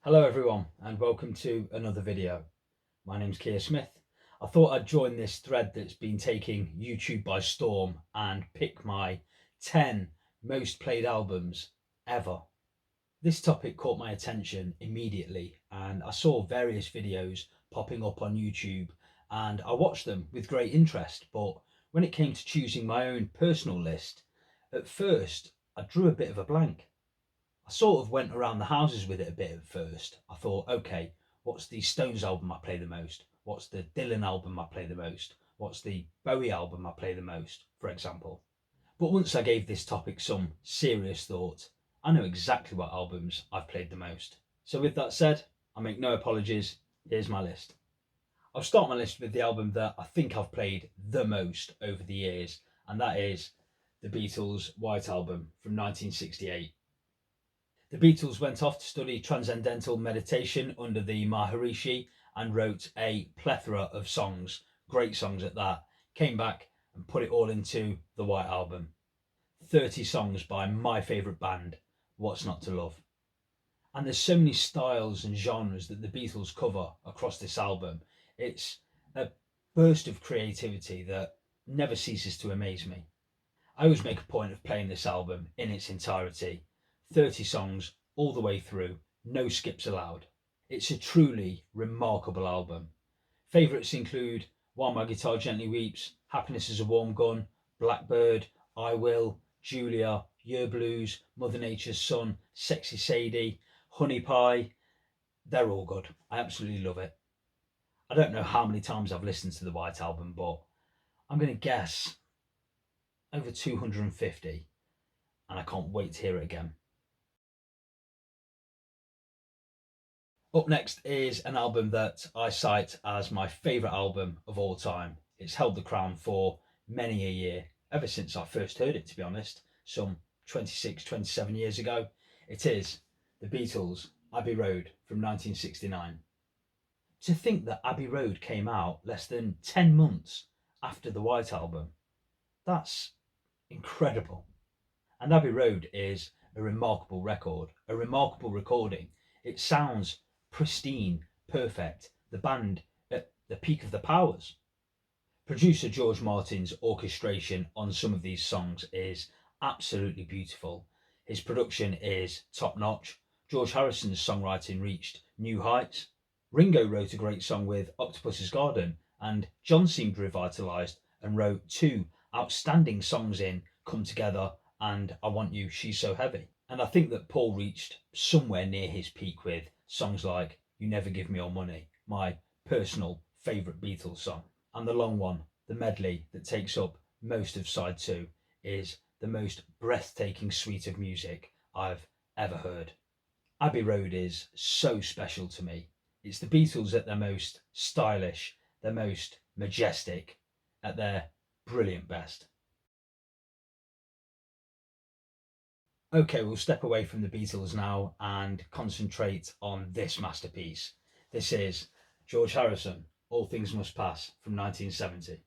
Hello everyone and welcome to another video. My name's Keir Smith. I thought I'd join this thread that's been taking YouTube by storm and pick my 10 most played albums ever. This topic caught my attention immediately and I saw various videos popping up on YouTube and I watched them with great interest, but when it came to choosing my own personal list, at first I drew a bit of a blank. I sort of went around the houses with it a bit at first. I thought, okay, what's the Stones album I play the most? What's the Dylan album I play the most? What's the Bowie album I play the most, for example? But once I gave this topic some serious thought, I know exactly what albums I've played the most. So with that said, I make no apologies. Here's my list. I'll start my list with the album that I think I've played the most over the years, and that is the Beatles' White Album from 1968. The Beatles went off to study transcendental meditation under the Maharishi and wrote a plethora of songs, great songs at that, came back and put it all into the White Album. 30 songs by my favourite band, What's Not to Love. And there's so many styles and genres that the Beatles cover across this album. It's a burst of creativity that never ceases to amaze me. I always make a point of playing this album in its entirety. 30 songs all the way through, no skips allowed. It's a truly remarkable album. Favourites include While My Guitar Gently Weeps, Happiness is a Warm Gun, Blackbird, I Will, Julia, Year Blues, Mother Nature's Son, Sexy Sadie, Honey Pie. They're all good. I absolutely love it. I don't know how many times I've listened to the White Album, but I'm going to guess over 250, and I can't wait to hear it again. Up next is an album that I cite as my favourite album of all time. It's held the crown for many a year, ever since I first heard it, to be honest, some 26, 27 years ago. It is the Beatles' Abbey Road from 1969. To think that Abbey Road came out less than 10 months after the White Album, that's incredible. And Abbey Road is a remarkable record, a remarkable recording. It sounds pristine, perfect, the band at the peak of the powers. Producer George Martin's orchestration on some of these songs is absolutely beautiful. His production is top notch. George Harrison's songwriting reached new heights. Ringo wrote a great song with Octopus's Garden, and John seemed revitalised and wrote two outstanding songs in Come Together and I Want You, She's So Heavy. And I think that Paul reached somewhere near his peak with songs like You Never Give Me Your Money, my personal favourite Beatles song. And the long one, the medley that takes up most of side two, is the most breathtaking suite of music I've ever heard. Abbey Road is so special to me. It's the Beatles at their most stylish, their most majestic, at their brilliant best. Okay, we'll step away from the Beatles now and concentrate on this masterpiece. This is George Harrison, All Things Must Pass from 1970.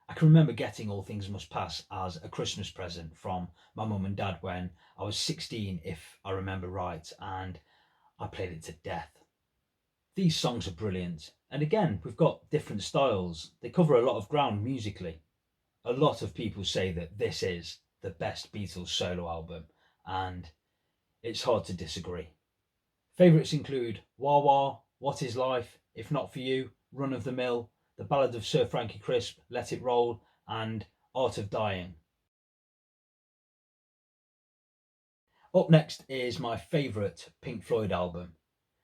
I can remember getting All Things Must Pass as a Christmas present from my mum and dad when I was 16, if I remember right, and I played it to death. These songs are brilliant, and again, we've got different styles. They cover a lot of ground musically. A lot of people say that this is the best Beatles solo album, and it's hard to disagree. Favourites include Wah Wah, What Is Life, If Not For You, Run of the Mill, The Ballad of Sir Frankie Crisp, Let It Roll, and Art of Dying. Up next is my favourite Pink Floyd album.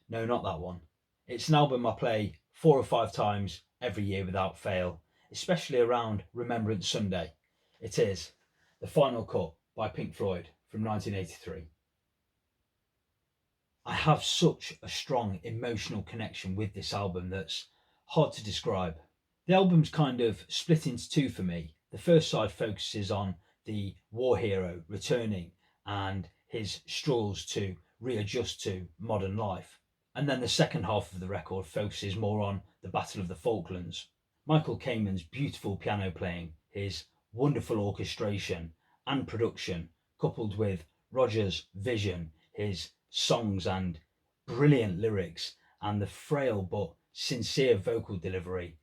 No, not that one. It's an album I play 4 or 5 times every year without fail, especially around Remembrance Sunday. It is The Final Cut by Pink Floyd from 1983. I have such a strong emotional connection with this album that's hard to describe. The album's kind of split into two for me. The first side focuses on the war hero returning and his struggles to readjust to modern life. And then the second half of the record focuses more on the Battle of the Falklands. Michael Kamen's beautiful piano playing, his wonderful orchestration and production, coupled with Roger's vision, his songs and brilliant lyrics and the frail but sincere vocal delivery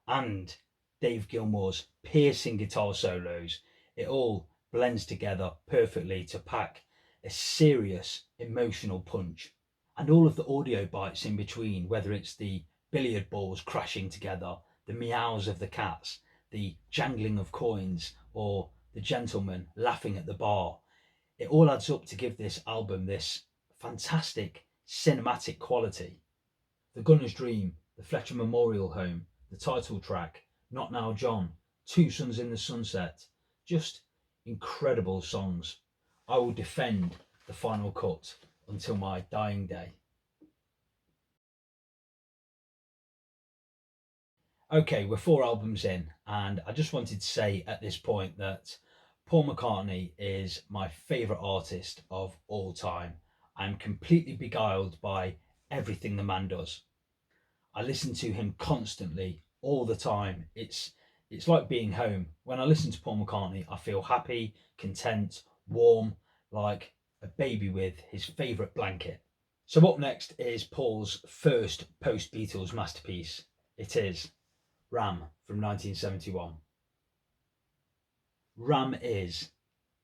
and Dave Gilmour's piercing guitar solos, it all blends together perfectly to pack a serious emotional punch. And all of the audio bites in between, whether it's the billiard balls crashing together, the meows of the cats, the jangling of coins, or the gentleman laughing at the bar, it all adds up to give this album this fantastic cinematic quality. The Gunner's Dream, the Fletcher Memorial Home, the title track, Not Now John, Two Suns in the Sunset, just incredible songs. I will defend the final cut until my dying day. Okay, we're 4 albums in, and I just wanted to say at this point that Paul McCartney is my favourite artist of all time. I'm completely beguiled by everything the man does. I listen to him constantly, all the time. It's like being home. When I listen to Paul McCartney, I feel happy, content, warm, like a baby with his favourite blanket. So up next is Paul's first post-Beatles masterpiece. It is Ram from 1971. Ram is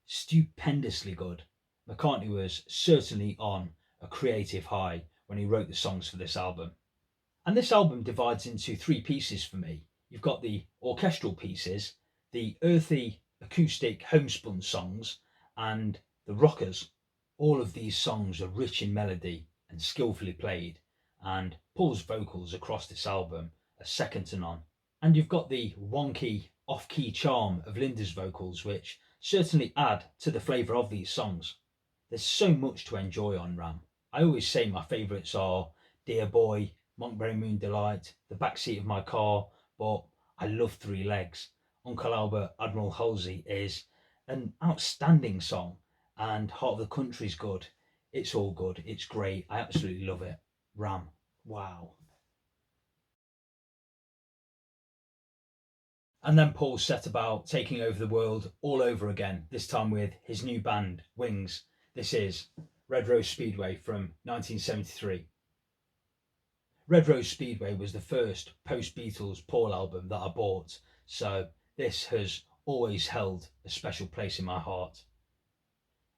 stupendously good. McCartney was certainly on a creative high when he wrote the songs for this album. And this album divides into 3 pieces for me. You've got the orchestral pieces, the earthy acoustic homespun songs, and the rockers. All of these songs are rich in melody and skillfully played, and Paul's vocals across this album are second to none. And you've got the wonky, off-key charm of Linda's vocals, which certainly add to the flavour of these songs. There's so much to enjoy on Ram. I always say my favourites are Dear Boy, Monkberry Moon Delight, The Backseat of My Car, but I love Three Legs. Uncle Albert, Admiral Halsey is an outstanding song, and Heart of the Country's good. It's all good. It's great. I absolutely love it. Ram. Wow. And then Paul set about taking over the world all over again, this time with his new band, Wings. This is Red Rose Speedway from 1973. Red Rose Speedway was the first post-Beatles Paul album that I bought, so this has always held a special place in my heart.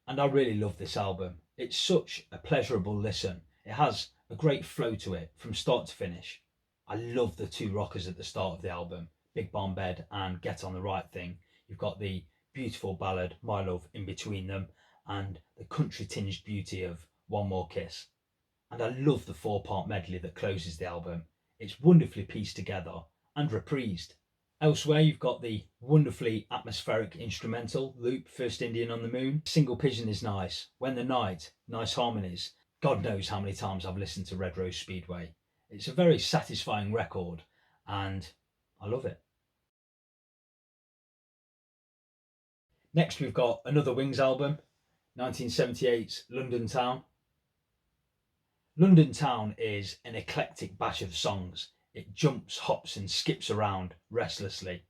And I really love this album. It's such a pleasurable listen. It has a great flow to it from start to finish. I love the 2 rockers at the start of the album, Big Barn Bed and Get on the Right Thing. You've got the beautiful ballad My Love in between them, and the country tinged beauty of One More Kiss. And I love the 4-part medley that closes the album. It's wonderfully pieced together and reprised. Elsewhere, you've got the wonderfully atmospheric instrumental loop, First Indian on the Moon. Single Pigeon is nice. When the Night, nice harmonies. God knows how many times I've listened to Red Rose Speedway. It's a very satisfying record, and I love it. Next, we've got another Wings album, 1978's London Town. London Town is an eclectic batch of songs. It jumps, hops and skips around restlessly.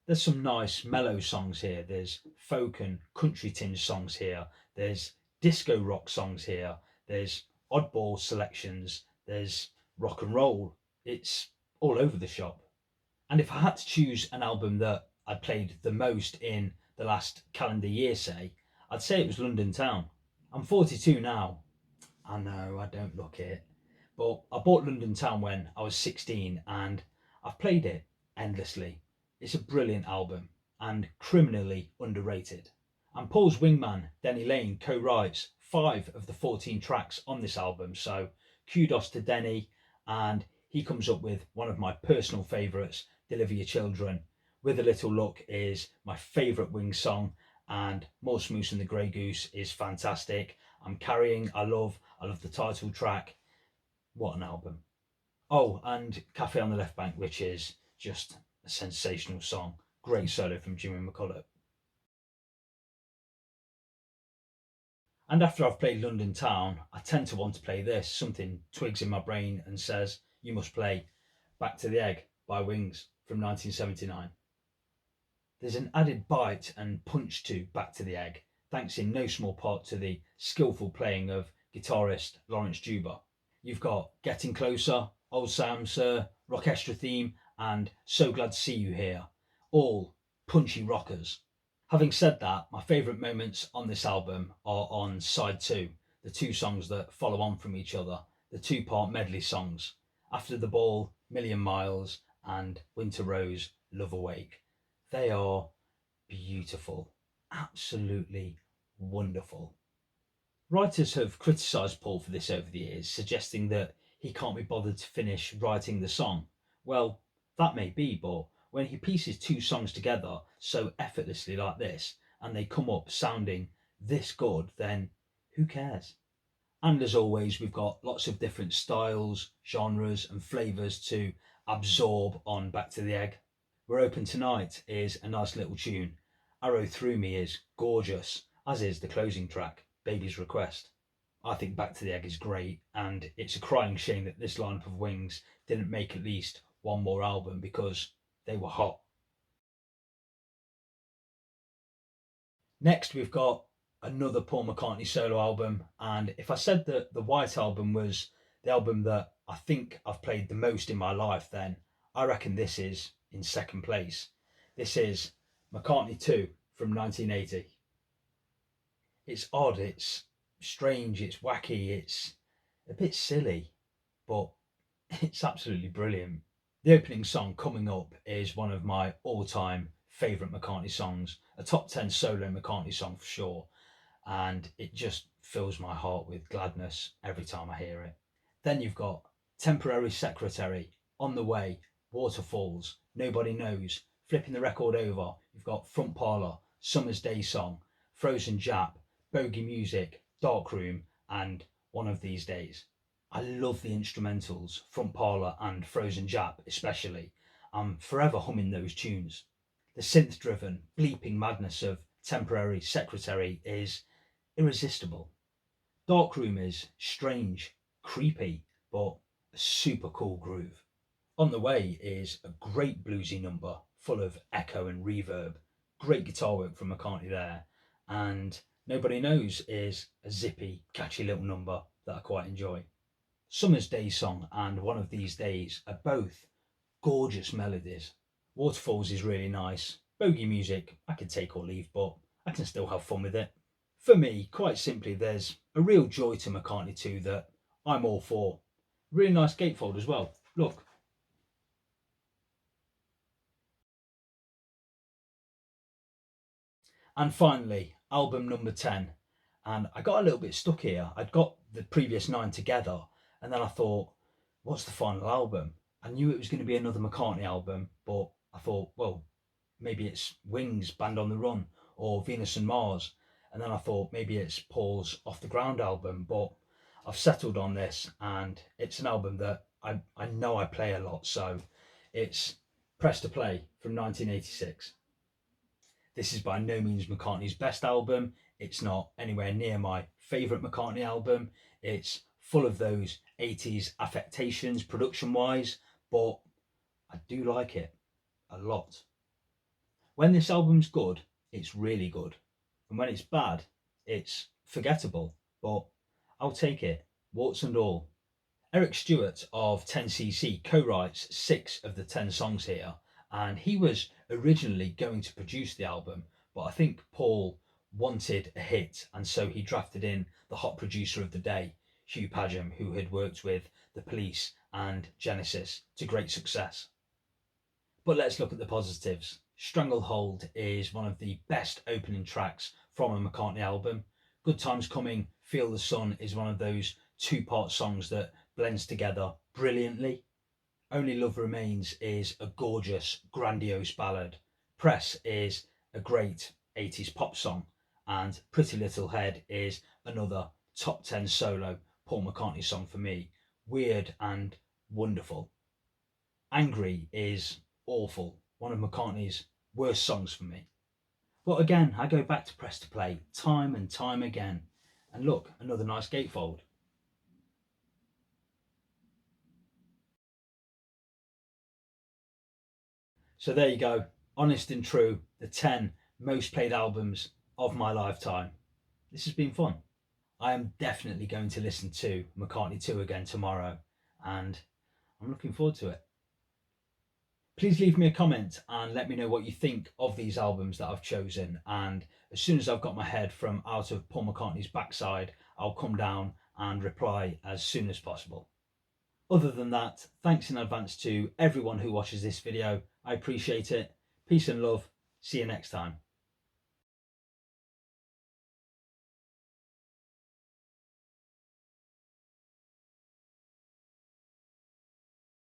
There's some nice mellow songs here. There's folk and country tinged songs here. There's disco rock songs here. There's oddball selections. There's rock and roll. It's all over the shop. And if I had to choose an album that I played the most in the last calendar year, say, I'd say it was London Town. I'm 42 now. I know, I don't look it. But I bought London Town when I was 16 and I've played it endlessly. It's a brilliant album and criminally underrated. And Paul's wingman, Denny Lane, co-writes 5 of the 14 tracks on this album. So kudos to Denny, and he comes up with one of my personal favourites, Deliver Your Children. With a Little Luck is my favourite Wings song, and More Smooth Than the Grey Goose is fantastic. I'm Carrying, I love the title track. What an album. Oh, and Cafe on the Left Bank, which is just a sensational song. Great solo from Jimmy McCullough. And after I've played London Town, I tend to want to play this. Something twigs in my brain and says, you must play Back to the Egg by Wings from 1979. There's an added bite and punch to Back to the Egg, thanks in no small part to the skillful playing of guitarist Lawrence Juba. You've got Getting Closer, Old Sam Sir, Rockestra Theme, and So Glad to See You Here. All punchy rockers. Having said that, my favourite moments on this album are on side two, the two songs that follow on from each other, the two-part medley songs, After the Ball, Million Miles, and Winter Rose, Love Awake. They are beautiful, absolutely wonderful. Writers have criticised Paul for this over the years, suggesting that he can't be bothered to finish writing the song. Well, that may be, but when he pieces two songs together so effortlessly like this, and they come up sounding this good, then who cares? And as always, we've got lots of different styles, genres, and flavours to absorb on Back to the Egg. We're Open Tonight is a nice little tune. Arrow Through Me is gorgeous, as is the closing track, Baby's Request. I think Back to the Egg is great, and it's a crying shame that this lineup of Wings didn't make at least one more album because they were hot. Next, we've got another Paul McCartney solo album, and if I said that the White Album was the album that I think I've played the most in my life, then I reckon this is in second place. This is McCartney II from 1980. It's odd, it's strange, it's wacky, it's a bit silly, but it's absolutely brilliant. The opening song, Coming Up, is one of my all-time favourite McCartney songs, a top 10 solo McCartney song for sure, and it just fills my heart with gladness every time I hear it. Then you've got Temporary Secretary, On the Way, Waterfalls, Nobody Knows, flipping the record over, you've got Front Parlour, Summer's Day Song, Frozen Jap, Bogey Music, Dark Room, and One of These Days. I love the instrumentals, Front Parlour and Frozen Jap especially. I'm forever humming those tunes. The synth-driven, bleeping madness of Temporary Secretary is irresistible. Dark Room is strange, creepy, but a super cool groove. On the Way is a great bluesy number, full of echo and reverb. Great guitar work from McCartney there. And Nobody Knows is a zippy, catchy little number that I quite enjoy. Summer's Day Song and One of These Days are both gorgeous melodies. Waterfalls is really nice. Bogey Music, I can take or leave, but I can still have fun with it. For me, quite simply, there's a real joy to McCartney II that I'm all for. Really nice gatefold as well. Look. And finally, album number 10. And I got a little bit stuck here. I'd got the previous 9 together, and then I thought, what's the final album? I knew it was going to be another McCartney album, but I thought, well, maybe it's Wings, Band on the Run, or Venus and Mars. And then I thought maybe it's Paul's Off the Ground album, but I've settled on this, and it's an album that I know I play a lot, so it's Press to Play from 1986. This is by no means McCartney's best album. It's not anywhere near my favourite McCartney album. It's full of those 80s affectations production wise, but I do like it a lot. When this album's good, it's really good. And when it's bad, it's forgettable. But I'll take it, warts and all. Eric Stewart of 10cc co-writes 6 of the 10 songs here, and he was originally going to produce the album, but I think Paul wanted a hit, and so he drafted in the hot producer of the day, Hugh Padgham, who had worked with The Police and Genesis to great success. But let's look at the positives. Stranglehold is one of the best opening tracks from a McCartney album. Good Times Coming, Feel the Sun is one of those two-part songs that blends together brilliantly. Only Love Remains is a gorgeous, grandiose ballad. Press is a great 80s pop song. And Pretty Little Head is another top 10 solo Paul McCartney song for me. Weird and wonderful. Angry is awful. One of McCartney's worst songs for me. But again, I go back to Press to Play time and time again. And look, another nice gatefold. So there you go, honest and true, the 10 most played albums of my lifetime. This has been fun. I am definitely going to listen to McCartney II again tomorrow, and I'm looking forward to it. Please leave me a comment and let me know what you think of these albums that I've chosen, and as soon as I've got my head from out of Paul McCartney's backside, I'll come down and reply as soon as possible. Other than that, thanks in advance to everyone who watches this video. I appreciate it. Peace and love. See you next time.